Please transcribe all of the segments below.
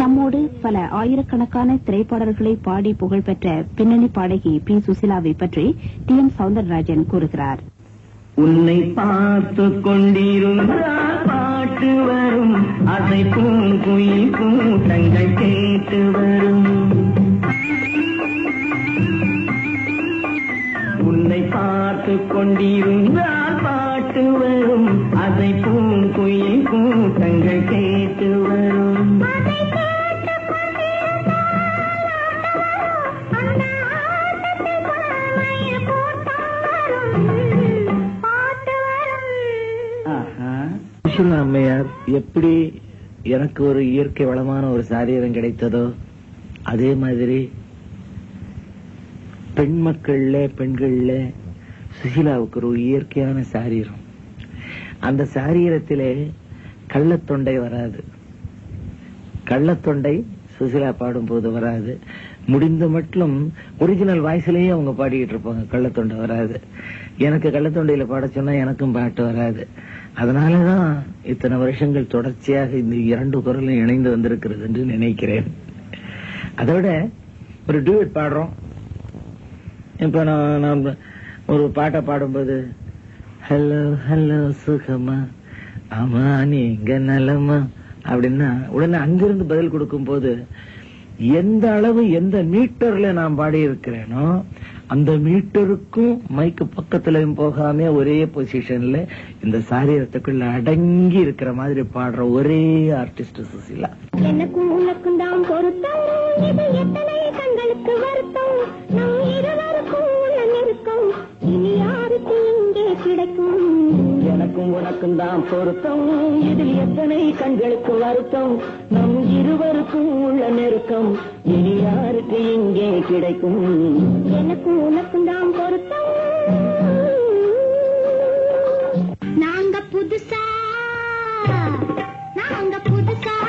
நம்மோடு பல ஆயிரக்கணக்கான திரைப்பாடல்களை பாடி புகழ்பெற்ற பின்னணி பாடகி பி. சுசிலாவை பற்றி டி. எம். சௌந்தரராஜன் கூறுகிறார். உன்னை பார்த்து கொண்டிருந்தால் பாட்டு வரும், அசைக்கும் குயில் கூட்டங்கள் கேட்டு வரும். உன்னை பார்த்து கொண்டிருந்தால் பாட்டு வரும், அசைக்கும் குயில் கூட்டங்கள் கேட்டு வரும். அம்மையார் எப்படி எனக்கு ஒரு இயற்கை வளமான ஒரு சாரீரம் கிடைத்ததோ அதே மாதிரி பெண்கள்ல சுசிலாவுக்கு ஒரு இயற்கையான சாரீரம். அந்த சாரீரத்திலே கள்ளத்தொண்டை வராது. கள்ளத்தொண்டை சுசிலா பாடும் போது வராது. முடிந்த மட்டும் ஒரிஜினல் வாய்ஸ்லயே அவங்க பாடிக்கிட்டு இருப்பாங்க. கள்ளத்தொண்டை வராது. எனக்கு கள்ளத்தொண்டையில பாட சொன்னா எனக்கும் பாட்டு வராது. அதனாலதான் இத்தனை வருஷங்கள் தொடர்ச்சியாக இந்த இரண்டு குரலும் இணைந்து வந்திருக்கிறது என்று நினைக்கிறேன். அதோட ஒரு டியூட் பாடுறோம். இப்ப நான் ஒரு பாட்டை பாடும்போது ஹலோ ஹலோ சுகமா, ஆமா நீங்க நலமா அப்படின்னா உடனே அங்கிருந்து பதில் கொடுக்கும் போது எந்த அளவு எந்த மீட்டர்ல நான் பாடி இருக்கிறேனோ அந்த மீட்டருக்கும் மைக்கு பக்கத்திலையும் போகாம ஒரே பொசிஷன்ல இந்த சாரீரத்துக்குள்ள அடங்கி இருக்கிற மாதிரி பாடுற ஒரே ஆர்டிஸ்ட் சுசிலா. எனக்கும் உனக்கும் தான் பொருத்தம், இது எத்தனை கண்களுக்கு வருத்தம், நம் இருவருக்கும் உள்ள நெருக்கம் இனி யாருக்கு இங்கே கிடைக்கும். எனக்கும் உனக்கும் தான் பொருத்தம், இதில் எத்தனை கண்களுக்கு வருத்தம், நம் இருவருக்கும் உள்ள நெருக்கம் இனி யாருக்கு இங்கே கிடைக்கும். எனக்கும் உனக்கும் தான் பொருத்தம். நாங்க புதுசா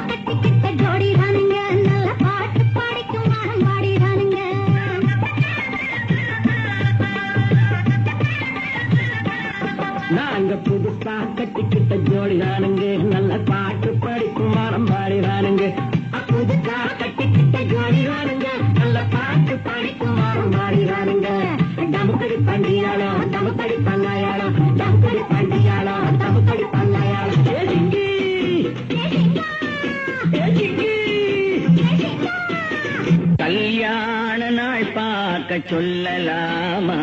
கட்டிக்கிட்ட ஜோடி தானுங்க, நல்ல பாட்டு பாடிக்கும் மரம் பாடி தானுங்க. நாங்க புதுசா கட்டிக்கிட்ட ஜோடி தானுங்க, நல்ல பாட்டு படிக்கும் மரம் பாடி தானுங்க. புதுசா கட்டிக்கிட்ட ஜோடி தானுங்க, நல்ல பாட்டு படிக்கும் மரம் பாடி தானுங்க. டமுக்கடி பண்டியாளம் டமுக்கடி பல்லாயாளம், டமுக்கடி பண்டியாளம் டமுக்கடி பல்லாயாளம். கல்யாண நாள் பார்க்க சொல்லலாமா,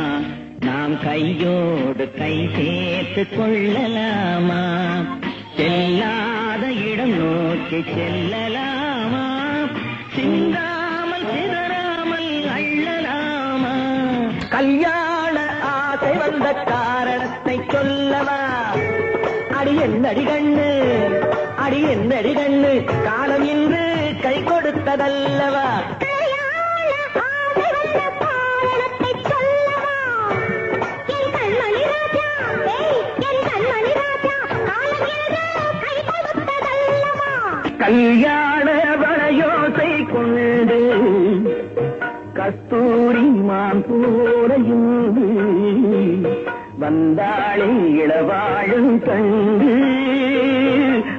நாம் கையோடு கை சேர்த்து கொள்ளலாமா, செல்லாத இடம் நோக்கி செல்லலாமா, சிந்தாமல் சிதறாமல் அள்ளலாமா. கல்யாண ஆசை வந்த காரணத்தை சொல்லவா, அடி என்னடி கண்ணு, அடி என்னடி கண்ணு, காலம் இன்று கை கொடுத்ததல்லவா. கல்யாண வளையோசை கொண்டு கஸ்தூரி மான் போரையுண்டு வந்தாளே இளவாழும் கண்டு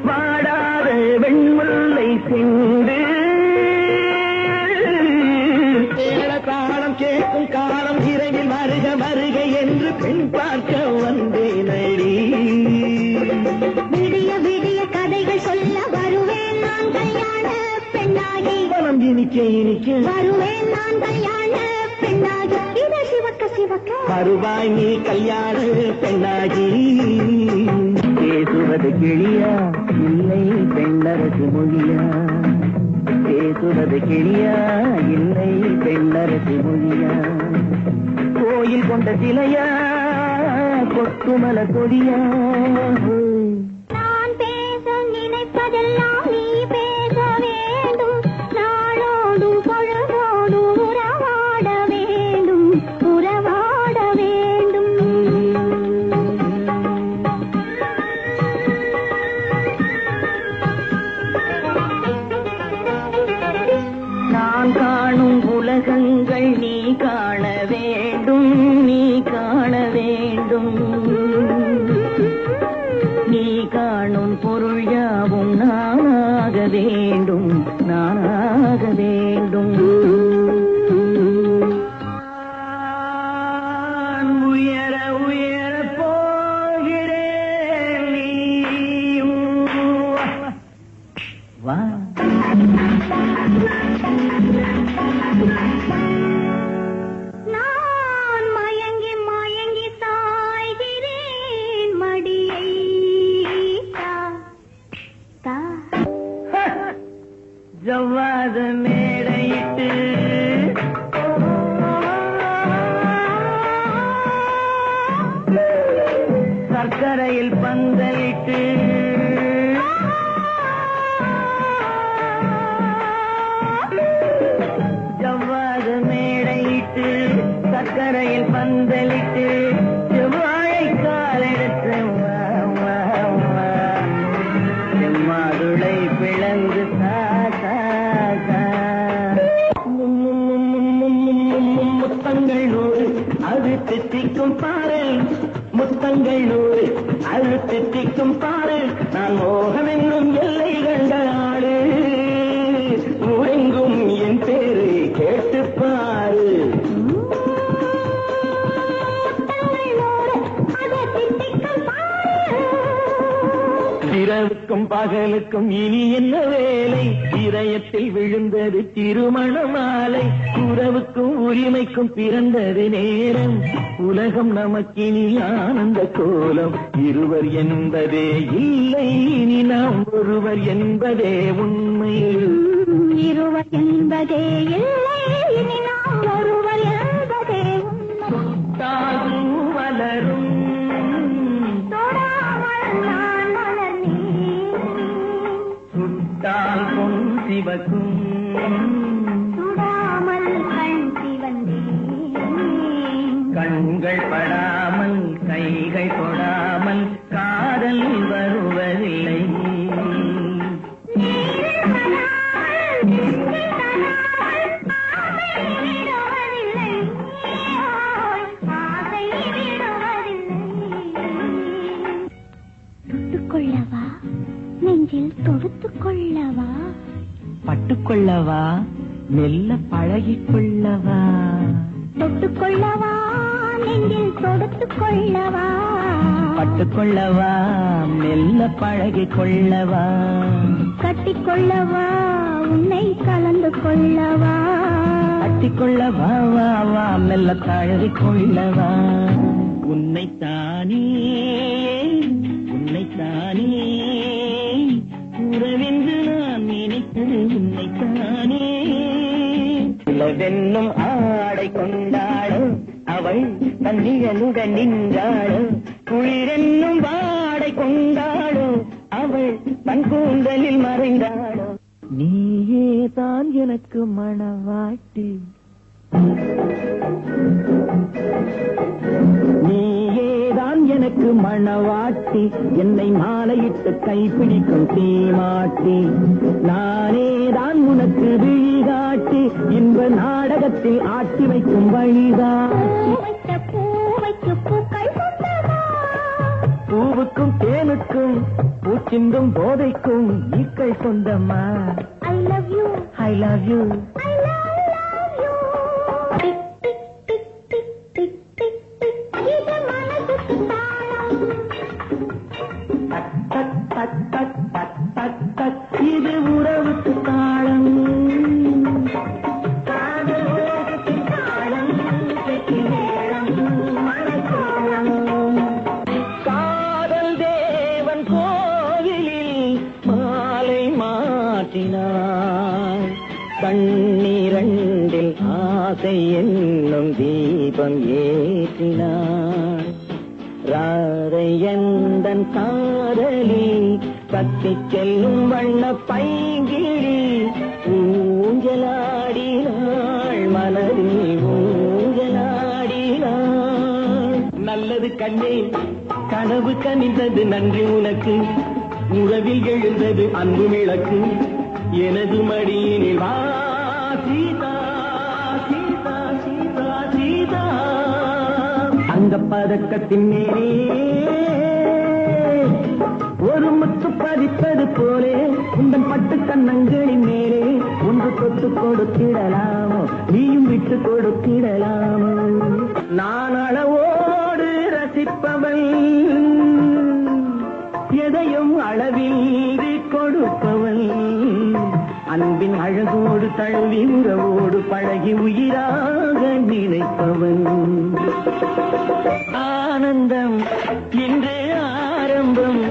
வாடாத வெண்முல்லை சென்று காலம் கேட்கும் காலம் இரவில் வருக வருக என்று பெண் பார்க்க வந்தேன் அடி. விடிய விடிய கதைகள் சொல்ல வருவேன் நான் கல்யாண பெண்ணாகி, மனம் இனிக்க இனிக்க வருவேன் நான் கல்யாண பெண்ணாகி, இத சிவக்க சிவக்க வருவாய் நீ கல்யாண பெண்ணாகி. பேசுவது கிளியா இல்லை பெண்ணரசு மொழியா, பேசுவது கிளியா இல்லை பெண்ணரசு மொழியா, கோயில் கொண்ட சிலையா கொத்துமல கொடியா. நான் பேச நினைப்பதெல்லாம் நீ பேச வேண்டும், நாளோடும் பொழுதோடும் உறவாட வேண்டும், உறவாட வேண்டும். நான் காணும் உலகங்கள் நீ காண வேண்டும், நீ காண வேண்டும், நீ காணும் பொருள் யாவும் நானாக வேண்டும், நானாக வேண்டும். உயர உயர போகிறேன் நீயும் வா. நான் மயங்கி மயங்கி சாய்கிறேன் மடியை தா. ஜவ்வாத மேடையிட்டு சர்க்கரையில் பந்தலிட்டு ஜவ்வாத மேடையிட்டு சர்க்கரையில் பந்தலிட்டு செவ்வாழை காலெடுத்து செம்மாதுளை பிளந்து முத்தங்கள் நூறு அது தித்திக்கும் பாரு, முத்தங்கள் நூறு அது தித்திக்கும் பாரு. நான் மோகம் என்னும் எல்லை கண்ட ஆளு, ஊரெங்கும் என் பேரு கேட்டு பாரு. இரவுக்கும் பகலுக்கும் இனி என்ன வேலை, இதயத்தில் விழுந்தது திருமண மாலை. உறவுக்கும் உரிமைக்கும் பிறந்தது நேரம், உலகம் நமக்கினி ஆனந்த கோலம். இருவர் என்பதே இல்லை, இனி நாம் ஒருவர் என்பதே உண்மை. இருவர் என்பதே இல்லை, இனி நாம் ஒருவர் என்பதே உண்மை. தொட்டாலும் வளரும் தொடாமல் நான் வளர்ந்தேன், சுட்டால் பொன் சிவக்கும் சுடாமல் கண் சிவந்தேன். கண்கள் படாமல் கைகள் தொடாமல் காதல் வருவதில்லை. தொட்டுக்கொள்ளவா, நெஞ்சில் தொடுத்துக்கொள்ளவா, பட்டுக்கொள்ளவா, மெல்ல பழகிக்கொள்ளவா. தொட்டுக்கொள்ளவா, நெஞ்சில் தொடுத்துக்கொள்ளவா, பட்டுக்கொள்ளவா, மெல்ல பழகிக்கொள்ளவா. கட்டிக்கொள்ளவா, உன்னை கலந்து கொள்ளவா, கட்டிக்கொள்ளவா, வா வா மெல்ல தழுவிக்கொள்ளவா. உன்னைத்தானே உன்னைத்தானே உறவென்று நான் நினைத்தது உன்னைத்தானே. இளவென்னும் ஆடை கொண்டாளோ அவள் தன்னிழலுடன் நின்றாளோ, குளிரென்னும் வாடை கொண்டாளோ அவள் தன் கூந்தலில் மறைந்தாளோ. நீயே தான் எனக்கு மணவாட்டி, நீயேதான் எனக்கு மணவாட்டி, என்னை மாலையிட்டு கைப்பிடிக்கும் தீமாட்டி. நானேதான் உனக்கு விழிகாட்டி, இன்ப நாடகத்தில் ஆட்டி வைக்கும் வழிகாட்டி. பூவைக்கு பூக்கள் சொந்தமா, பூவுக்கும் தேனுக்கும் பூச்சிந்தும் போதைக்கும் ஈக்கள் சொந்தமா. I love you, I love you. I love you. Tick tick tick tick tick tick tick, இது மனசுக்கு தாளம். தக் தக் தக் தக் தக் தக் தக், இது உறவுக்கு தாளம். காதல் உலகுக்கு தாளம், கெட்டி மேளம், மணக்கோலம். காதல் தேவன் கோவிலில் மாலை மாற்றினார், கண்ணீரண்டில் ஆசை என்னும் தீபம் ஏற்றினார். ராதை எந்தன் காதலி கத்தி செல்லும் வண்ண பைங்கிழி, ஊஞ்சலாடினாள் மனதில் ஊஞ்சலாடினாள். நல்லது கண்ணே கனவு கனிந்தது நன்றி உனக்கு, உறவில் எழுந்தது அன்பு விளக்கு. எனது மடியினில் வா சீதா சீதா சீதா சீதா. அந்த பதக்கத்தின் மேலே ஒரு முத்து பதிப்பது போலே, உந்தன் பட்டு கண்ணங்களின் மேலே விட்டு கொடுத்திடலாமோ, நீயும் விட்டு கொடுத்திடலாமோ. நான் அளவோடு ரசிப்பவள், எதையும் அளவில் கொடுப்பவள், அன்பின் அழகோடு தழுவி உறவோடு பழகி உயிராக நினைப்பவன். ஆனந்தம் இன்று ஆரம்பம்,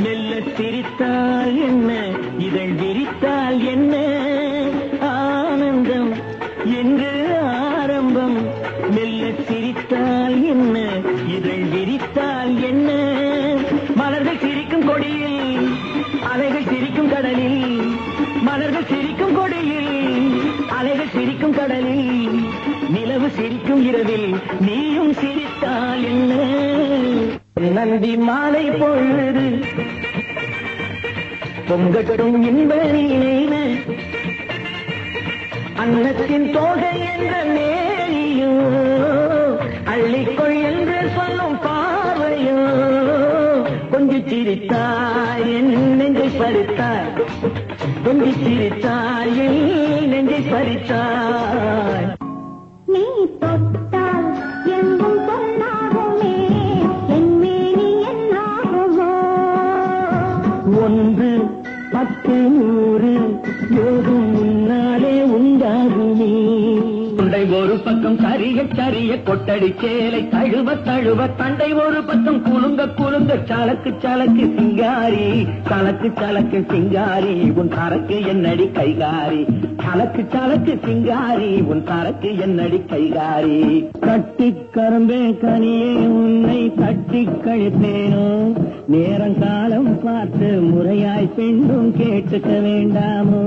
மெல்ல சிரித்தால் என்ன, இதழ் விரித்தால் என்ன. ஆனந்தம் என்று ஆரம்பம், மெல்ல சிரித்தால் என்ன, இதழ் விரித்தால் என்ன. மலர்கள் சிரிக்கும் கொடியில், அலைகள் சிரிக்கும் கடலில், மலர்கள் சிரிக்கும் கொடியில், அலைகள் சிரிக்கும் கடலில், நிலவு சிரிக்கும் இரவில் நீயும் சிரித்தால் என்ன. நந்தி மாலை பொழுது பொங்கட்டும் இன்ப நீன, அன்னத்தின் தோகை என்ற நேரியோ, அள்ளிக்கொள் என்று சொல்லும் பார்வையோ, கொஞ்சம் சிரித்தாய் என் நெஞ்சை பறித்தாய், கொஞ்சம் சிரித்தாய் என் நெஞ்சை பறித்தாய். நீ தொட்டால் எங்கும் பொன்னாகுமே, என் மேனி என்னாகுமோ. 1 10 100 யோகம் முன்னாலே உண்டாகுமே. தொண்டை ஒரு பக்கம் சரிய சரிய கொட்டடி சேலை தழுவ தழுவ, தண்டை ஒரு பக்கம் குலுங்க குலுங்க, சலக்கு சலக்கு சிங்காரி, சலக்கு சலக்கு சிங்காரி, உன் சரக்கு என்னடி கைகாரி, சலக்கு சலக்கு சிங்காரி, உன் சரக்கு என்னடி கைகாரி. கட்டி கரும்பே கனியே உன்னை கட்டி கழித்தேனோ, நேரங்காலம் பார்த்து முறையாய் பெண்ணும் கேட்டுக்க வேண்டாமோ,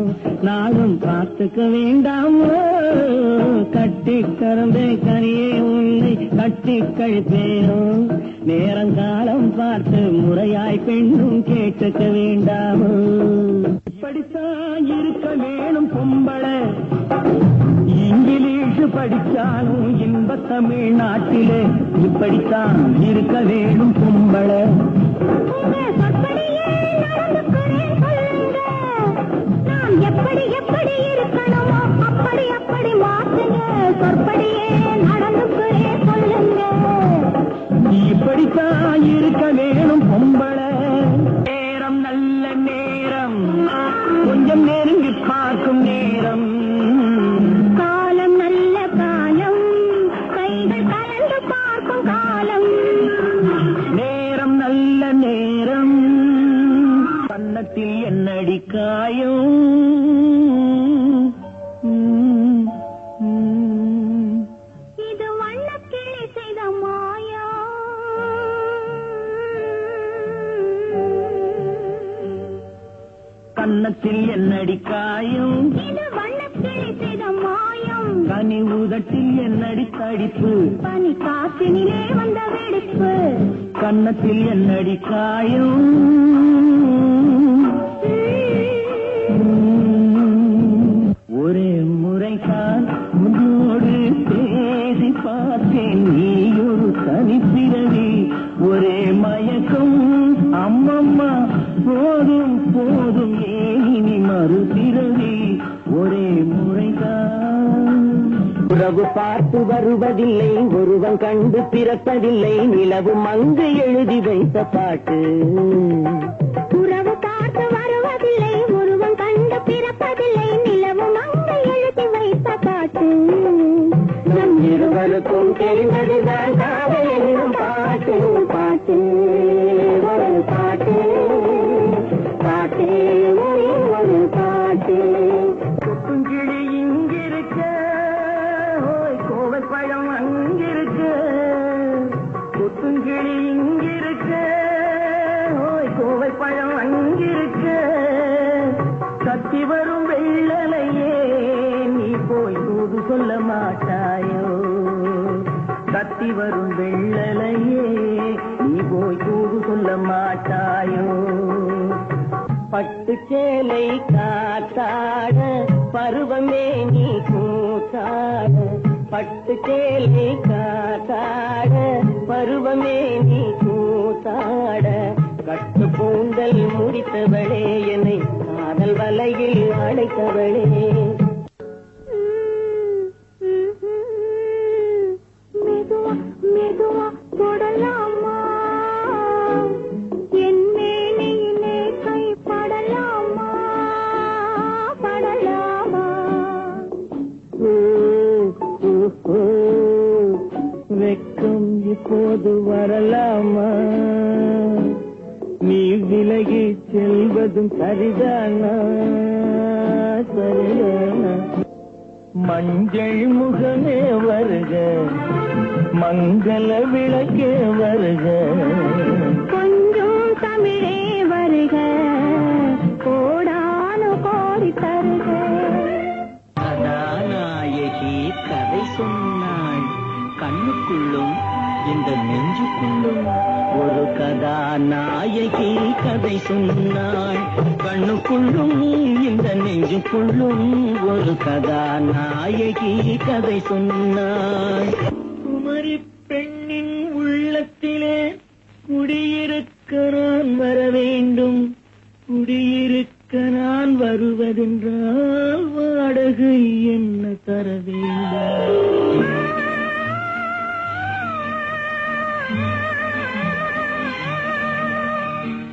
நாளும் பார்த்துக்க வேண்டாமோ. கட்டி கரும்பே கனியே உன்னை கட்டி கழித்தேனோ, நேரங்காலம் பார்த்து முறையாய் பெண்ணும் கேட்டுக்க வேண்டாமோ. இப்படித்தான் இருக்க வேணும் பொம்பளை, இங்கிலீஷ் படிச்சாலும் இன்ப தமிழ்நாட்டிலே, இப்படித்தான் இருக்க வேணும் பொம்பளை. நாம் எப்படி எப்படி இருக்கணுமோ அப்படி அப்படி மாற்றுங்க, சொற்படியே நடந்துக்கிறே சொல்லுங்க. இப்படித்தான் இருக்க வேணும் பொம்பளை. நேரம் நல்ல நேரம், கொஞ்சம் நெருங்கி பார்க்கும் நேரம், காலம் நல்ல காலம், கைகள் கலந்து பார்க்கும் காலம். நேரம் நல்ல நேரம், கன்னத்தில் என்னடி காயம். இது வண்ணக்கிளி செய்த மாயா. கன்னத்தில் என்னடி காயம், இது வண்ணக்கிளி செய்த மாயம். கனி உதட்டில் என்னடி தடிப்பு, பனி காற்றினிலே வந்த வெடிப்பு. கன்னத்தில் என்னடி காயம். ஒரே முறைதான் உன்னோடு பேசி பார்த்தேன், நீ ஒரு தனிப்பிறவி, ஒரே மயக்கம் அம்மம்மா, போதும் போதும் ஏனி மறுபிறவி, ஒரே முறைதான். உறவு பார்த்து வருவதில்லை, ஒருவன் கண்டு பிறப்பதில்லை, நிலவும் அங்கு எழுதி வைத்த பாட்டு. உறவு பார்த்து வருவதில்லை, ஒருவன் கண்டு பிறப்பதில்லை, நிலவும் அங்கு எழுதி வைத்த பாட்டு. நம் இருவருக்கும் தெரிந்ததுதான் காதல் என்னும் பாட்டு. பாட்டு ஒரு பாட்டு, பாட்டு ஒரு பாட்டு. கொத்துங்கிளி இங்கிருக்க, கோவை பழம் அங்கிருக்க, கொத்துங்கிளி இங்கிருக்க, கோவை பழம் அங்கிருக்க, கத்தி வரும் வெள்ளலையே நீ போய் தூது சொல்ல மாட்டாயோ, கத்தி வரும் வெள்ளலையே நீ போய் தூது சொல்ல மாட்டாயோ. பட்டு சேலை காத்தாட பருவமே நீ கூத்தாட, பட்டு சேலை காத்தாட பருவமே நீ கூத்தாட, கட்டு கூந்தல் முடித்தவளே என்னை காதல் வலையில் அழைத்தவளே. நீ விலகி செல்வதும் சரிதானா சரிதானா? மஞ்சள் முகமே வருக, மங்கள விளக்கே வருக, கொஞ்சம் தமிழே வருக, கோடானு கோடி தருக. கதாநாயகி கதை சொன்னாள், கண்ணுக்குள்ளும் இந்த நெஞ்சுக்குள்ளும் ஒரு கதாநாயகி கதை சொன்னாள், கண்ணுக்குள்ளும் இந்த நெஞ்சுக்குள்ளும் ஒரு கதாநாயகி கதை சொன்னாள். குமரி பெண்ணின் உள்ளத்திலே குடியிருக்க நான் வர வேண்டும், குடியிருக்க நான் வருவதென்றால் வாடகை என்ன தர வேண்டும்?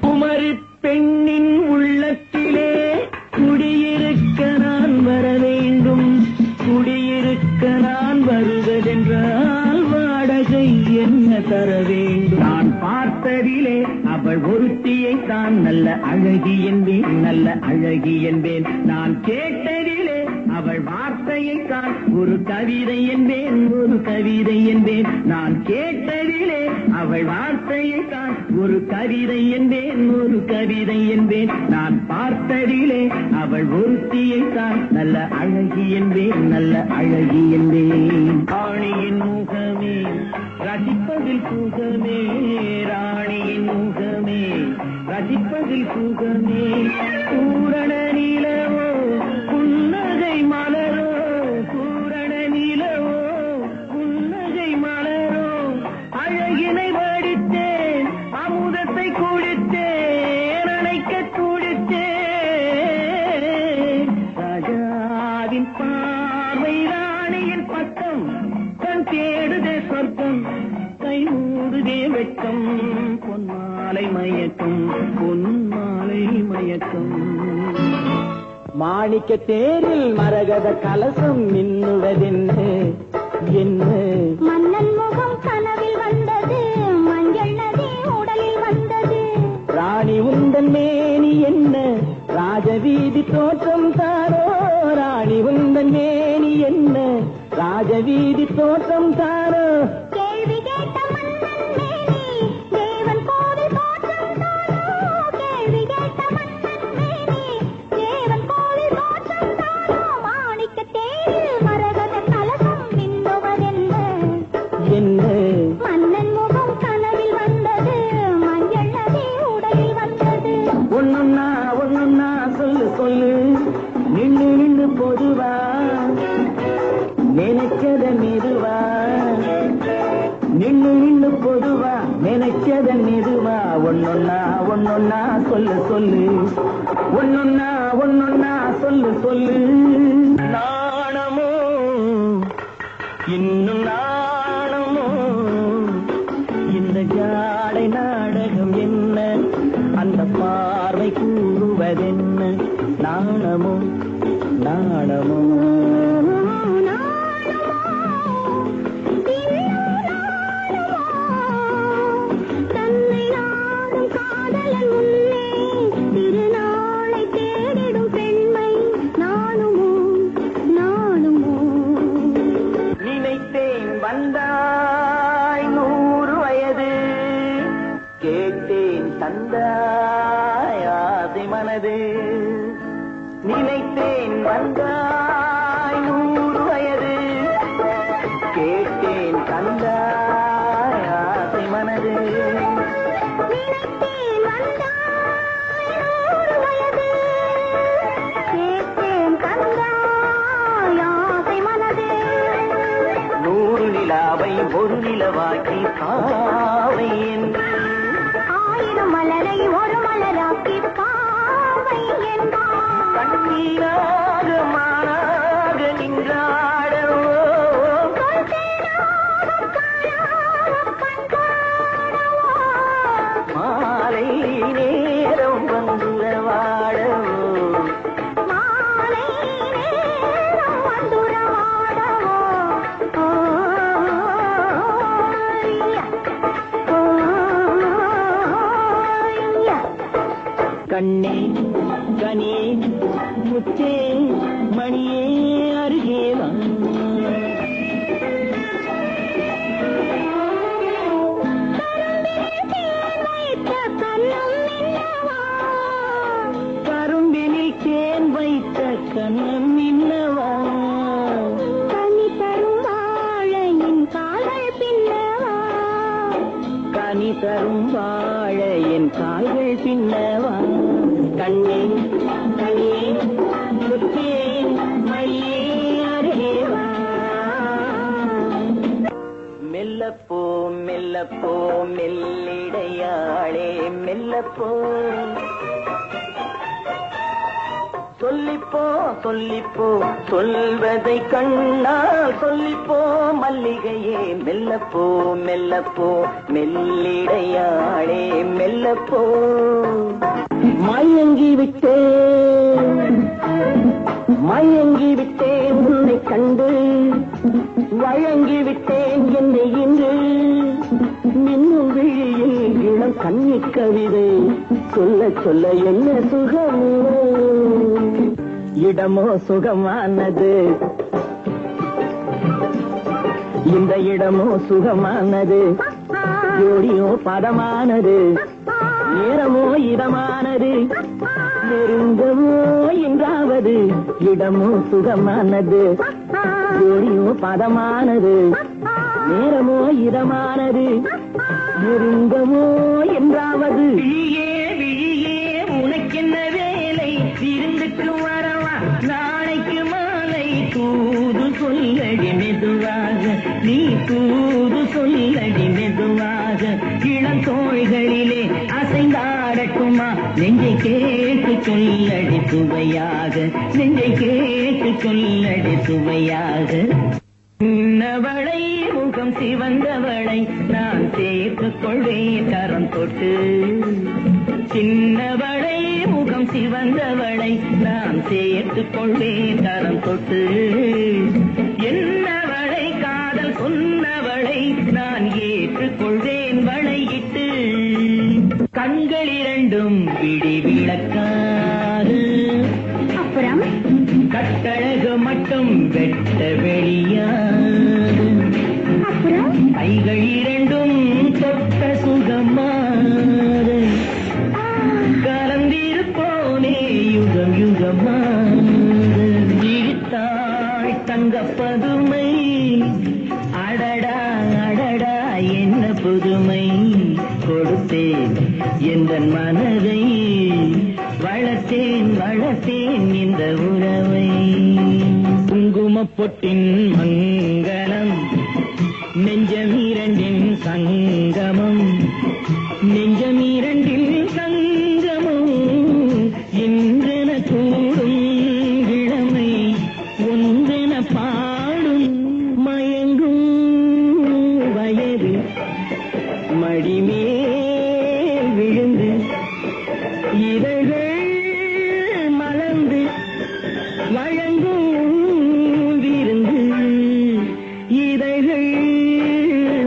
குமரி பெண்ணின் உள்ளத்திலே குடியிருக்க நான் வர வேண்டும், குடியிருக்க நான் வருவதென்றால் வாடகை என்ன தர வேண்டும்? நான் பார்த்ததிலே அவள் ஒருத்தியை தான் நல்ல அழகி என்பேன், நல்ல அழகி என்பேன். நான் கேட்டதிலே அவள் வார்த்தையை தான் ஒரு கவிதை என்பேன், ஒரு கவிதை என்பேன். நான் கேட்டதிலே அவள் வார்த்தையை தான் ஒரு கவிதை என்பேன், ஒரு கவிதை என்பேன். நான் பார்த்ததிலே அவள் ஒருத்தியை தான் நல்ல அழகி என்பேன், நல்ல அழகி என்பேன். ராணியின் முகமே ரசிப்பதில் சுகமே, ராணியின் முகமே ரசிப்பதில் சுகமே. பூரண நிலவோ புன்னகை மலரோ, பூரண நிலவோ புன்னகை மலரோ, அழகினை வடித்தேன் அமுதத்தை குடித்தேன், அணைக்க குடித்தேன். ராஜாவின் பார்வை ராணியின் பக்கம், கண் தேடுதே சொர்க்கம், கை மூடுதே வெட்கம், பொன்மாலை மயக்கம், பொன்மாலை மயக்கம். மாணிக்க தேரில் மரகத கலசம் மின்னுவதென்ன என்ன? மன்னன் முகம் கனவில் வந்தது, மஞ்சள் நதி உடலில் வந்தது. ராணி உந்தன் மேனி என்ன, ராஜவீதி தோற்றம் தாரோ, ராணி உந்தன் மேனி என்ன, ராஜவீதி தோற்றம் தாரோ. கேள்வி கேட்ட மன்னன் மேனி, தேவன் கோவில் தோற்றம் தானோ. கேள்வி கேட்ட மன்னன் மேனி, தேவன் கோவில் தோற்றம் தானோ. மாணிக்க தேரில் மரகத கலசம் மின்னுவதென்ன என்ன? மன்னன் முகம் கனவில் வந்தது, மஞ்சள் நதி உடலில் வந்தது. ஒண்ணுன்னா ஒண்ணுன்னா சொல்லு சொல்லு, நின்னு நின்னு பொதுவா நினைச்சத மெதுவா, நின்னு நின்னு பொதுவா நினைச்சத மெதுவா. ஒன்னொன்னா ஒன்னொன்னா சொல்லு சொல்லு, ஒன்னொன்னா ஒன்னொன்னா சொல்லு சொல்லு. நாணமோ இன்னும் நாணமோ, இந்த ஜாடை நாடகம் என்ன, அந்த பார்வை கூறுவதென்ன? நாணமோ நாணமோ தன்னை நாடும் காதலன் முன்னே திருநாளை தேடிடும் பெண்மை நானுமோ நானுமோ. நினைத்தேன் வந்தாய் 100 வயது, கேட்டேன் தந்தாய் ஆசை மனது. நினைத்தேன் வந்தாய் 100 வயது, கேட்டேன் தந்தாய் ஆசை மனது. நினைத்தேன் வந்தாய் 100 வயது, கேட்டேன் தந்தாய் ஆசை மனது. 100 நிலாவை ஒரு நிலவாக்கி பாவை என்று, 1000 மலரை ஒரு மலராக்கி பாவை என்பார். கண்ணீராக கண்ணே கனியே முத்தே மணியே அருகேவா கரும்பினில் தேன் வைத்த கண்ணம் இன்னவா கனி தரும் வாழையின் கால்கள் பின்னவா கனி தரும் வாழையின் கால்கள் பின்னவா கண்ணே கனியே முத்தே மணியே அருகேவா மெல்லப்போ மெல்லப்போ மெல்லிடையாளே மெல்லப்போ சொல்லிப்போ சொல்லிப்போ சொல்வதை கண்ணால் சொல்லிப்போ மல்லிகையே மெல்லப்போ மெல்லப்போ மெல்லிடையாளே மெல்லப்போ மயங்கி விட்டேன் உன்னை கண்டு வழங்கி விட்டேன் என்னை இன்று மின்னும் விழியில் இளம் கன்னி கவிதை சொல்ல சொல்ல என்ன சுகமோ இடமோ சுகமானது இந்த இடமோ சுகமானது ஜோடியோ பதமானது நேரமோ இதமானது நெருங்கமோ என்றாவது இடமோ சுகமானது ஜோடியோ பதமானது நேரமோ இதமானது நெருங்கமோ என்றாவது விழியே விழியே உனக்கென்ன வேலை விருந்துக்கு வரவா நாளைக்கு மாலை தூது சொல்லடி மெதுவாக நீ தூது சொல்லடி மெதுவாக இளம் தோள்களிலே அசைந்தாடட்டுமா நெஞ்சை கேட்டு சொல்லடி சுவையாக நெஞ்சை கேட்டு சொல்லடி சுவையாக சின்னவளை முகம் சிவந்தவளை நான் சேர்த்துக் கொள்வேன் கரம் தொட்டு சின்னவளை முகம் சிவந்தவளை நான் சேர்த்துக் கொள்வேன் கரம் தொட்டு என்னவளை காதல் சொன்னவளை நான் ஏற்றுக்கொள்வேன் வளையிட்டு கண்கள் இரண்டும் விடி விளக்காது அப்புறம் கட்டழகு மட்டும் வெட்ட வெளியாது அப்புறம் கைகள் இரண்டும் தொட்ட சுகமாறு கலந்திருப்போனே யுகம் யுகமாறு இழுத்தாய் தங்க பதுமை அடடா அடடா என்ன புதுமை கொடுத்தேன் எந்த மனதை வளர்த்தேன் வளர்த்தேன் இந்த உறவை குங்குமப்பொட்டின் மங்களம் நெஞ்சம் இரண்டின் சங்கமம் நெஞ்சம் இரண்டில் சங்கமம் இன்றென கூடும் இளமை ஒன்றென பாடும் மயங்கும் வயது மடிமேல் விழுந்து இதழ்கள் மலர்ந்து வழங்கும் விருந்து இதழ்கள்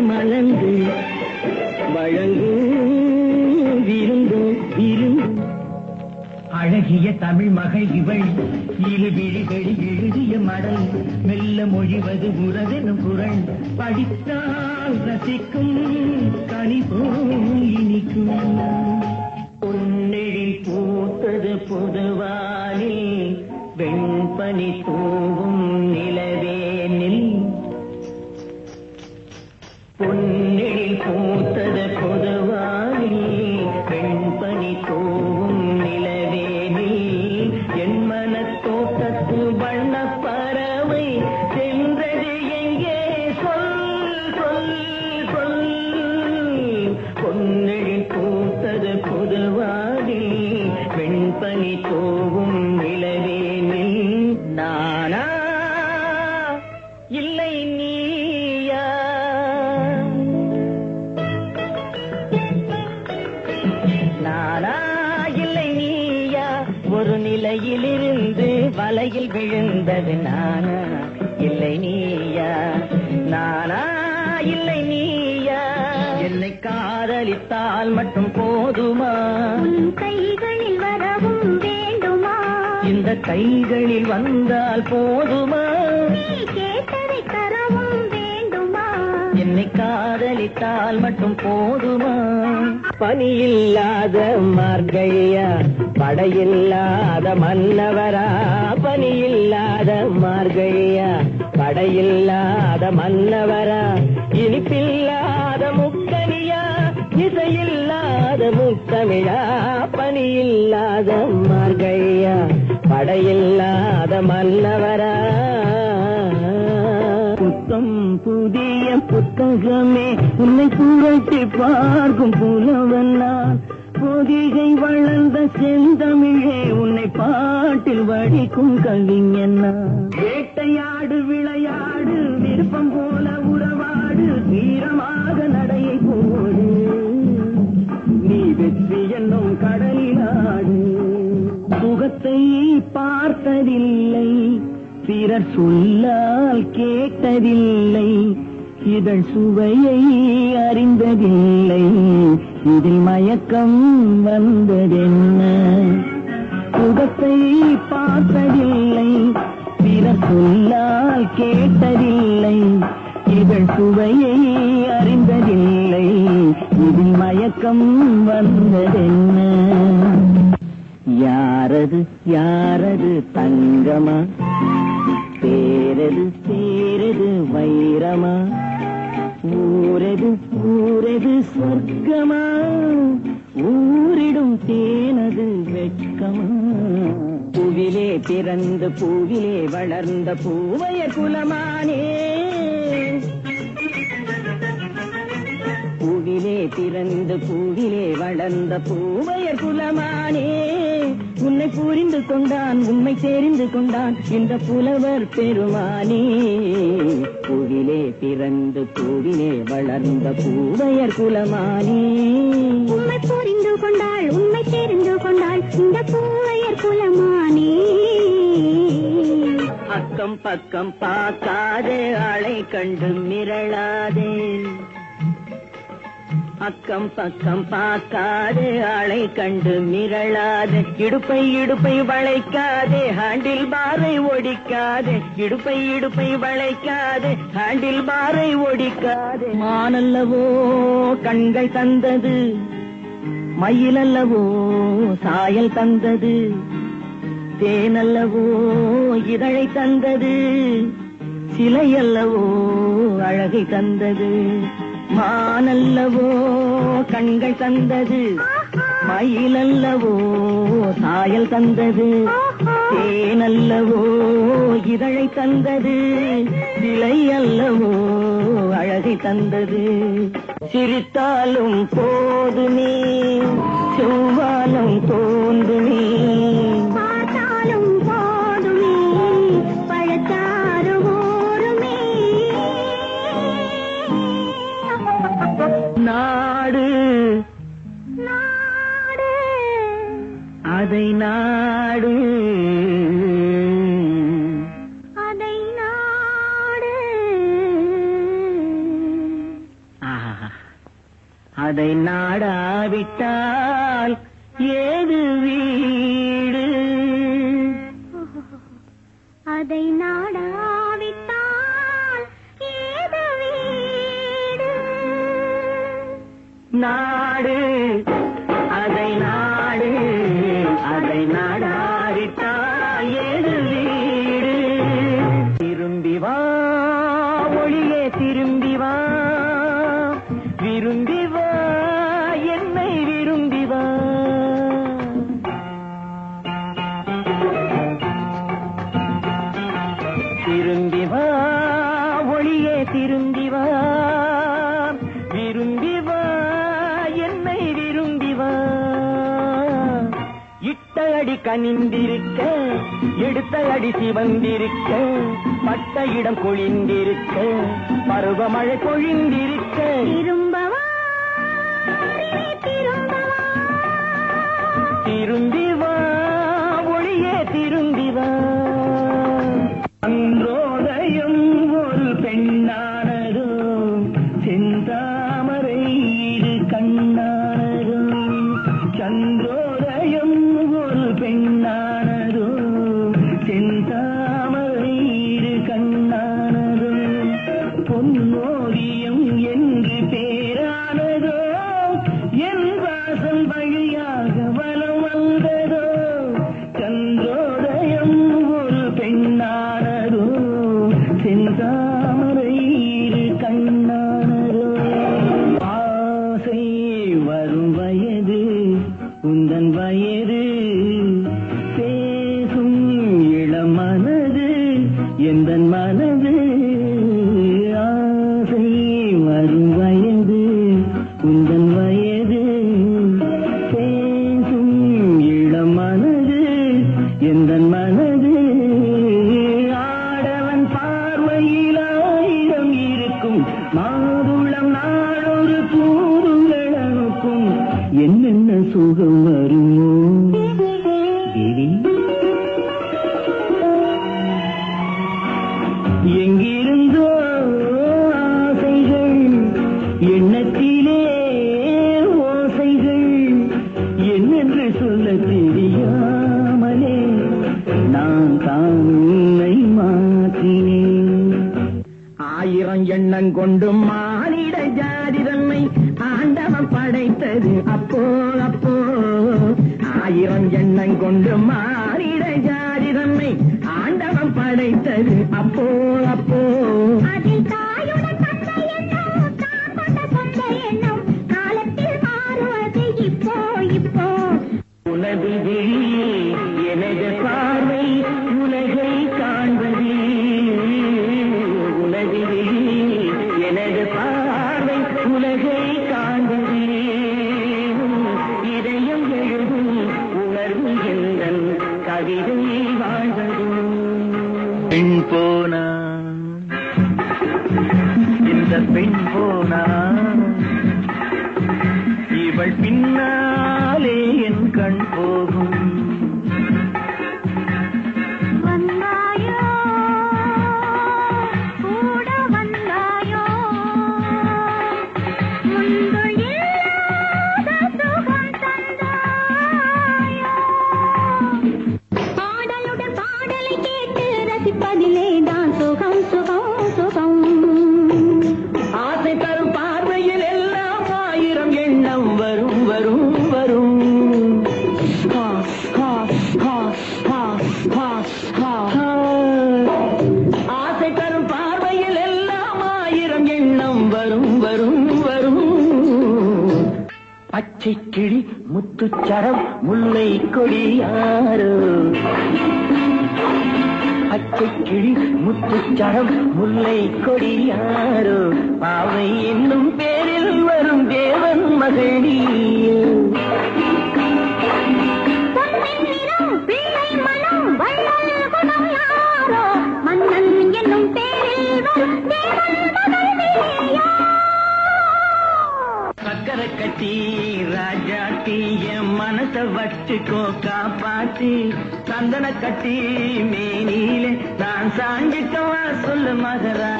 மலர்ந்து வழங்கும் விருந்து விருந்து அழகிய தமிழ் மகள் இவள் இரு விழிகளில் எழுதிய மடல் மெல்ல மொழிவது உறவெனும் குரல் படித்தால் ரசிக்கும் கனி போல் இனிக்கும் பொன்னெழில் பூத்தது புதுவானில் வெண்பனி தூவும் நிலவேனில் பொன்னெழில் பூத்தது புதுவானில் வெண்பனி தூவும் நிலவேனில் என் மனத் தோட்டத்து வண்ணப் பறவை சென்றது எங்கே சொல் சொல் சொல் பொன்னெழில் பூத்தது புதுவானில் வெண்பனி தூவும் நிலவேனில் நானா இல்லை நீயா நானா இல்லை நீயா ஒரு நிலையிலிருந்து வலையில் விழுந்தது நானா இல்லை நீயா நானா இல்லை நீயா என்னை காதலித்தால் மட்டும் போதுமா உன் கைகளில் வர கைகளில் வந்தால் போதுமா? நீ கேட்டதை தரவும் வேண்டுமா? என்னை காதலித்தால் மட்டும் போதுமா? பனியில்லாத மார்கழியா, படையில்லாத மன்னவரா? பனியில்லாத மார்கழியா, படையில்லாத மன்னவரா? இனிப்பில்லாத முக்கனியா, இசையில்லாத முத்தமிழா? பனியில்லாத மார்கழியா, படையில்லாத மன்னவரா? புத்தம் புதிய புத்தகமே உன்னை புரட்டி பார்க்கும் புலவன் நான். பொதிகை வளர்ந்த செந்தமிழே உன்னை பாட்டில் வடிக்கும் கவிஞன் நான். வேட்டையாடு விளையாடு விருப்பம் போல உறவாடு, வீரமாக நடையை போடு, நீ வெற்றி என்னும் கடலிலாடு. சுகத்தை பார்த்ததில்லை, பிறர் சொல்லால் கேட்டதில்லை, இதழ் சுவையை அறிந்ததில்லை, இதில் மயக்கம் வந்ததென்ன? சுகத்தை பார்த்ததில்லை, பிறர் சொல்லால் கேட்டதில்லை, இதழ் சுவையை அறிந்ததில்லை, இதில் மயக்கம் வந்ததென்ன? யாரது யாரது தங்கமா, பேரது பேரது வைரமா, ஊரது ஊரது சொர்க்கமா, ஊரிடும் தேனது வெட்கமா? பூவிலே பிறந்து பூவிலே வளர்ந்த பூவைய குலமானே, பூவிலே பிறந்து பூவிலே வளர்ந்த பூவையர் குலமானே, உன்னை புரிந்து கொண்டான் உண்மை தெரிந்து கொண்டான் இந்த புலவர் பெருமானே. பூவிலே பிறந்து பூவிலே வளர்ந்த பூவையர் குலமானே, உண்மை புரிந்து கொண்டாள் உண்மை தெரிந்து கொண்டாள் இந்த பூவையர் குலமானே. அக்கம் பக்கம் பார்க்காதே, ஆளை கண்டு மிரளாதே, அக்கம் பக்கம் பார்க்காதே, ஆளை கண்டு மிரளாதே, இடுப்பை இடுப்பை வளைக்காதே, ஹேண்டில் பாரை ஒடிக்காதே, இடுப்பை இடுப்பை வளைக்காதே, ஹேண்டில் பாரை ஒடிக்காதே. மானல்லவோ கண்கள் தந்தது, மயிலல்லவோ சாயல் தந்தது, தேனல்லவோ இதழை தந்தது, சிலையல்லவோ அழகை தந்தது. மானல்லவோ கண்கள் தந்தது, மயிலல்லவோ சாயல் தந்தது, தேனல்லவோ இதழை தந்தது, சிலை அல்லவோ அழகை தந்தது. சிரித்தாலும் போதுமே செவ்வானம் தோன்றுமே, பார்த்தாலும் போதுமே பழச்சாறு ஊருமே. நாடு நாடு அதை நாடு, அதை நாடு. ஆஹா, அதை நாடாவிட்டால் ஏது வீடு, அதை நாடாவிட்டால் ஏது வீடு. நாடு அதை நாடு, அதை நாடாவிட்டால் ஏது வீடு. திரும்பி வா ஒளியே திரும்பி வா, விரும்பி வா என்னை விரும்பி வா. திரும்பி வா ஒளியே திரும்பி வா, விரும்பி வா என்னை விரும்பி வா. இட்ட அடி கனிந்திருக்க, எடுத்த அடி சிவந்திருக்க, பட்ட இடம் கொழிந்திருக்க, பருவமழை பொழிந்திருக்க. திரும்பவா திரும்பவா, திரும்பி வா ஒளியே திரும்பி வா. அன்றோதயம் ஒரு பெண்ணானதோ, செந்தாமரை இரு கண்ணானதோ. சந்திரோதயம் ஒரு பெண்ணானதோ, எந்த மனது ஆடவன் பார்வையில் 1000 இருக்கும் மாதுளம் நாடொரு தூதுகள் அனுப்பும் என்னென்ன சுகம் வருமோ தேவி எங்கிருந்தோ ஆசைகள் எண்ணத்திலே ஓசைகள் என்னென்று சொல்ல தெரியாமலே நான் தான் உன்னை மாற்றினேன் 1000 எண்ணம் கொண்டு மானிட ஜாதி தன்னை ஆண்டவன் படைத்தது அப்போ அப்போ 1000 எண்ணம் கொண்டு மானிட ஜாதி தன்னை ஆண்டவன் படைத்தது அப்போ அப்போ அதில் தாயுடன் தந்தை எண்ணம் தான் கொண்ட சொந்த எண்ணம் காலத்தில் மாறுவது இப்போ இப்போ உனது விழி எனது பார்வை உலகை காண்பது உனது விழி எனது பார்வை உலகை காண்பது இதயம் எழுதும் உணர்வு எந்தன் கவிதை வாழ்வது பெண் போனா இந்த பெண் போனா இவள் பின்னாலே என் கண் போகும் வந்தாயோ கூட வந்தாயோ முன்பு இல்லாத சுகம் தந்தாயோ பாடலுடன் பாடலை கேட்டு ரசிப்பதிலே தான் சுகம் சுகம் சுகம் ஆசை தரும் பார்வையில் எல்லாம் 1000 எண்ணம் வரும் வரும் வரும் ஹா, ஹா, ஹா, ஹா, ஹா, ஹா, ஹா. ஆசை தரும் பார்வையில் எல்லாம் 1000 எண்ணம் வரும் வரும் வரும் பச்சை கிளி முத்துச்சரம் முல்லை கொடியாரோ பச்சை கிளி முத்துச்சரம் முல்லை கொடியாரோ பாவை என்னும் பேரில் வரும் தேவன் மகளி பொன்னின் நிறம் பிள்ளை மனம் வள்ளல் குணம் யாரோ மன்னன் என்னும் பேரில் வரும் தேவன் மகள் நீயோ சக்கரை கட்டி ராஜாட்டி என் மனச வச்சுக்கோ காப்பாத்தி சந்தன கட்டி மேனியிலே நான் சாஞ்சிட்டவா சொல்லு மகரா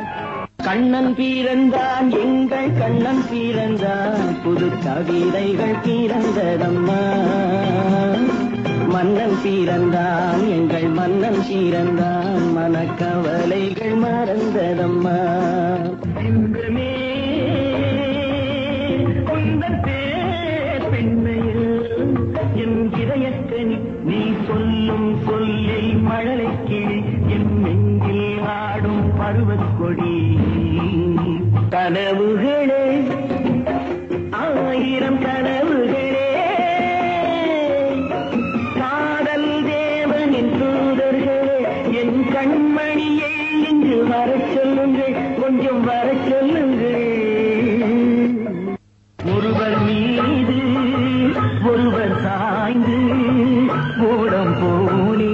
கண்ணன் பிறந்தான் எங்கள் கண்ணன் பிறந்தான் புது கவிதைகள் பிறந்ததம்மா மன்னன் பிறந்தான் எங்கள் மன்னன் பிறந்தான் மனக்கவலைகள் மறந்ததம்மா இன்பமே உந்தன் பேர் பெண்மையில் என் இதயக்கனி நீ சொல்லும் சொல்லில் மழலை கிளி என் நெஞ்சில் ஆடும் பருவக் கொடி கனவுகளே 1000 கனவுகளே காதல் தேவனின் தூதர்களே என் கண்மணியை இங்கு வரச் சொல்லுங்கள் கொஞ்சம் வரச் சொல்லுங்கள் ஒருவர் மீது ஒருவர் சாய்ந்து ஓடம் போலே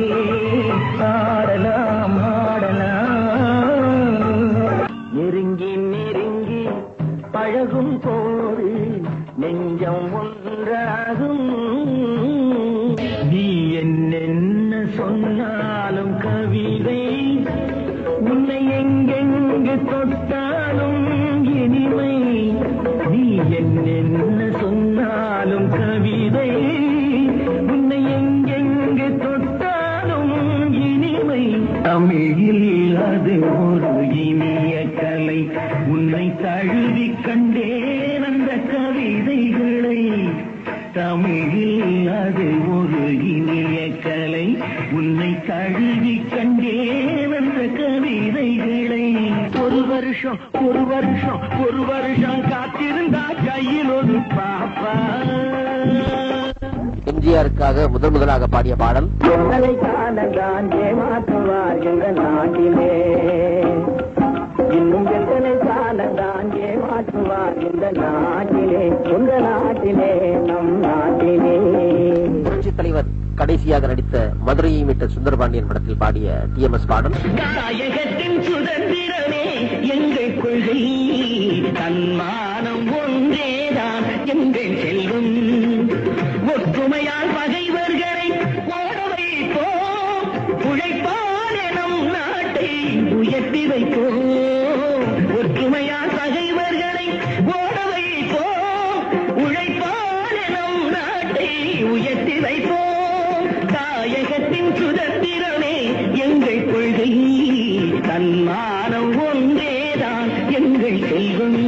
ஆடலாம் ஆடலாம் நெருங்கி நெருங்கி பழகும் போது நெஞ்சம் ஒன்றாகும் நீ என்னென்ன சொன்னாலும் கவிதை உன்னை எங்கெங்கு தொட்டாலும் இனிமை நீ என்னென்ன சொன்னாலும் கவிதை உன்னை எங்கெங்கு தொட்டாலும் இனிமை தமிழில் அது ஒரு இனிய கலை உன்னை தழுவி கண்டேன் அந்த கவிதைகளை தமிழில் அது ஒரு இனிய கலை உன்னை தழுவி கண்டேன் அந்த கவிதைகளை ஒரு வருஷம் காத்திருந்தா கையில் ஒரு பாப்பா எம்ஜிஆருக்காக முதலாக பாடிய பாடல் எத்தனை காலந்தான் ஏமாற்றுவார் என்ற நாட்டிலே இன்னும் எத்தனை காலந்தான் ஏமாற்றுவார் இந்த நாட்டிலே உங்க நாட்டிலே நம் நாட்டிலே புரட்சி புரட்சித் தலைவர் கடைசியாக நடித்த மதுரையை மீட்ட சுந்தரபாண்டியன் படத்தில் பாடிய டிஎம்எஸ் பாடல். தாயகத்தின் சுதந்திரமே எங்கள் கொள்கை, தன்மானம் ஒன்றேதான் எங்கள் செல்வம். ஒற்றுமையால் பகைவர்களை ஓட வைப்போம், உழைப்பான நம் நாட்டை உயர்த்தி வைப்போம். ஒற்றுமையால் பகைவர்களை ஓட வைப்போம், உழைப்பான நம் நாட்டை உயர்த்தி வைப்போம். தாயகத்தின் சுதந்திரமே எங்கள் கொள்கை, தன்மானம் ஒன்றேதான் எங்கள் செல்வம்.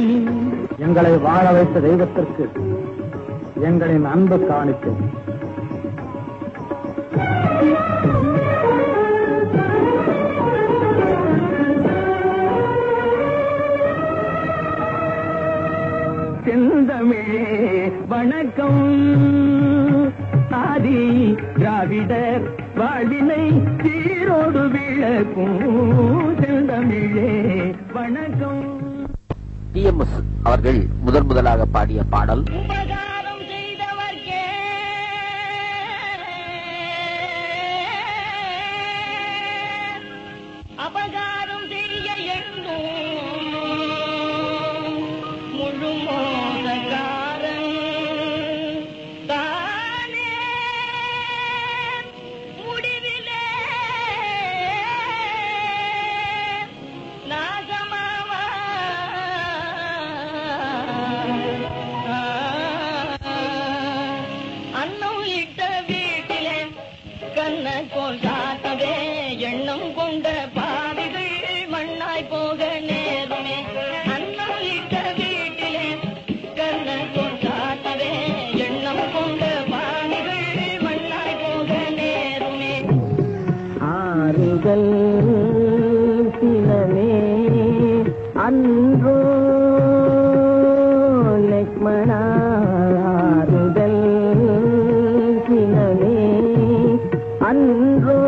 எங்களை வாழ வைத்த தெய்வத்திற்கு எங்களின் அன்பு காணிக்கை. செந்தமிழே வணக்கம், ஆதி திராவிடர் வாழ்வினை சீரோடு விளக்கும். செந்தமிழே வணக்கம். டிஎம்எஸ் அவர்கள் முதலாக பாடிய பாடல். உபகாரம் செய்தவர்க்கே அபகாரம் செய்ய எண்ணும் முழு மோசக்காரன் தானே முடிவிலே அன்னம் இட்ட வீட்டிலே கண்ணகோல் காட்டவே எண்ணம் கொண்ட பாவிகள் மண்ணாய் போக நேருமே. அன்னம் இட்ட வீட்டிலே கண்ணகோல் காட்டவே எண்ணம் கொண்ட பாவிகள் மண்ணாய் போக நேருமே. ஆறுதல் சிலமே அன்றோ லக்ஷ்மணா, ஆறுதல் சிலமே அன்றோ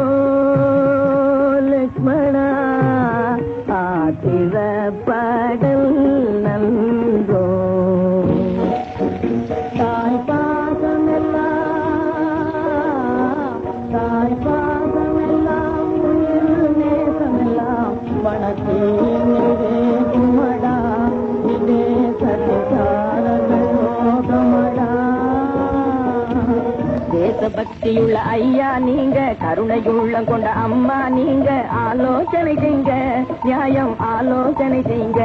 லக்ஷ்மணா, ஆத்திர பாடல் நன்றோ. தாய் பாசமெல்லாம், தாய் பாசமெல்லாம், உயிர் நேசமெல்லாம் வணக்கே குமடா, இதே சத்தியாரங்கள் மோகமடா. தேசபக்தியுள்ள ஐயா நீங்க, கருணையுள்ளம் கொண்ட அம்மா நீங்க, ஆலோசனை செய்ங்க, நியாயம் ஆலோசனை செய்ங்க.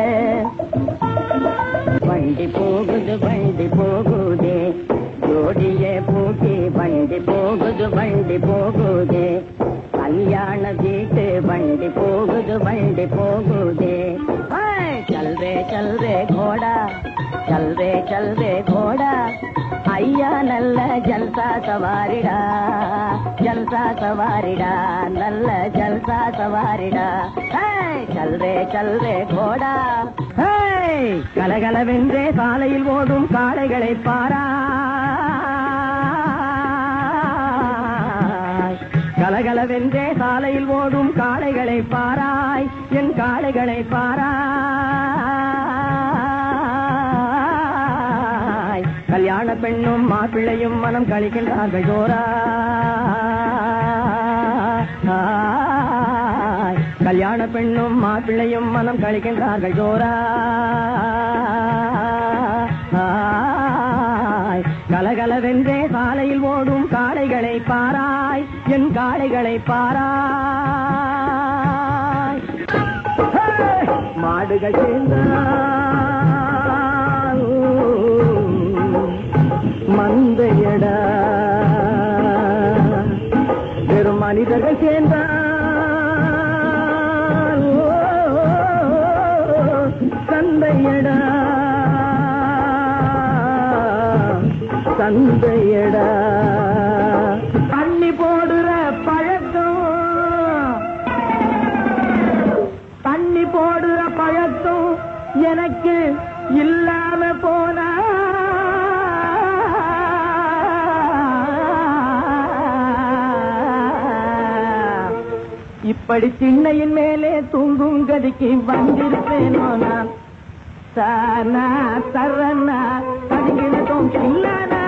வண்டி போகுது வண்டி போகுதே, ஜோடியே பூட்டி வண்டி போகுது வண்டி போகுதே, கல்யாண வீட்டு வண்டி போகுது வண்டி போகுதே. चल रे घोड़ा, चल रे घोड़ा, ஐயா நல்ல ஜல்சா சவாரிடா, ஜல்சா சவாரிடா, நல்ல ஜல்சா சவாரிடா. चल रे घोड़ा. கலகலவென்றே சாலையில் ஓடும் காளைகளை பாரா, கலகலவென்றே சாலையில் ஓடும் காளைகளை பாராய், என் காளைகளை பாராய். கல்யாண பெண்ணும் மாப்பிள்ளையும் மனம் கழிக்கின்றார்கள் ஜோரா, கல்யாண பெண்ணும் மாப்பிள்ளையும் மனம் கழிக்கின்றார்கள் ஜோரா. கலகலவென்றே சாலையில் ஓடும் காளைகளை பாராய், என் காளைகளை பாராய். மாடுகள் சேர்ந்தால் மந்தையடா, வெறும் மனிதர்கள் சேர்ந்தால் சந்தையடா, சந்தையடா. தண்ணி போடுற பழக்கம், தண்ணி போடுற பழக்கம் எனக்கு இல்லாம போனா, இப்படி திண்ணையின் மேலே தூங்கும் கதிக்கு வந்திருப்பேனோ நான். சானா சரணா கதிகினதும் இல்லனா,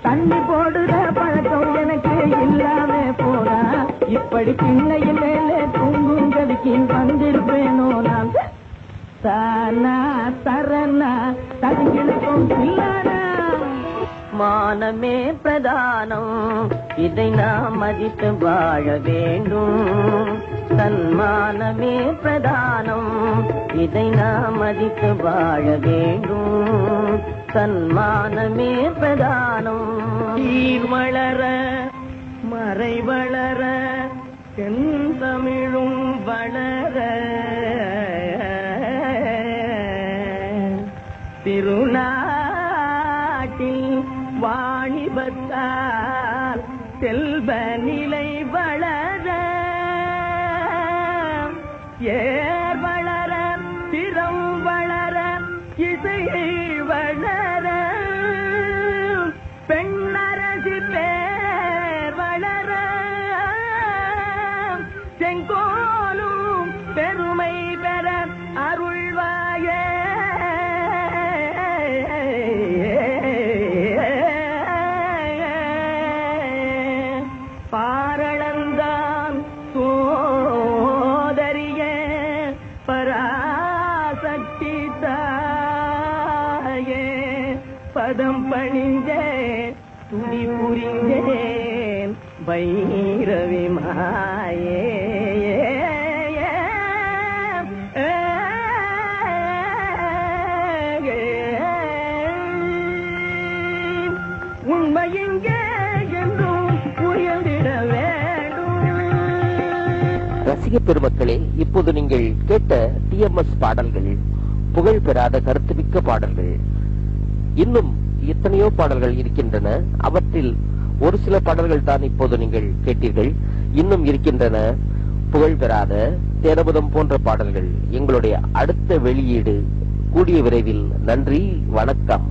தண்ணி போடுற பழக்கம் பாசம் எனக்கு இல்லாம போனா இப்படி பிள்ளையின் மேலே தூங்கும் கவிக்கு வந்திருப்பேனோ நான். தானா தரனா தங்கிழுக்கும் பிள்ளானா மானமே பிரதானம், இதை நாம் மதித்து வாழ வேண்டும். தன்மானமே பிரதானம், இதை நாம் மதித்து வாழ வேண்டும். தன்மானமே பிரதானம். நீர் வளர மறை வளர செந்தமிழும் வளர திருநாட்டில் வாணிபத்தால் செல்வ நிலை வளர ஏர் வளர திறம் வளர இசை வளர பெண்ணரசி பேர் வளர செங்கோலும் பெருமை பெற அருள்வாயே. பாரளந்தான் சோதரிய பராசக்தி தாயே பதம் பணிஞ்சேன் துணி புரிஞ்சேன் பைரவி மாயே. உண்மையிங்கே என்றும் உயர்ந்திட வேண்டும். ரசிக பெருமக்களே, இப்போது நீங்கள் கேட்ட டிஎம்எஸ் பாடல்கள் புகழ் பெறாத கருத்துமிக்க பாடல்கள். இன்னும் எத்தனையோ பாடல்கள் இருக்கின்றன. அவற்றில் ஒரு சில பாடல்கள் தான் இப்போது நீங்கள் கேட்டீர்கள். இன்னும் இருக்கின்றன புகழ் பெறாத தேரபுதம் போன்ற பாடல்கள். எங்களுடைய அடுத்த வெளியீடு கூடிய விரைவில். நன்றி, வணக்கம்.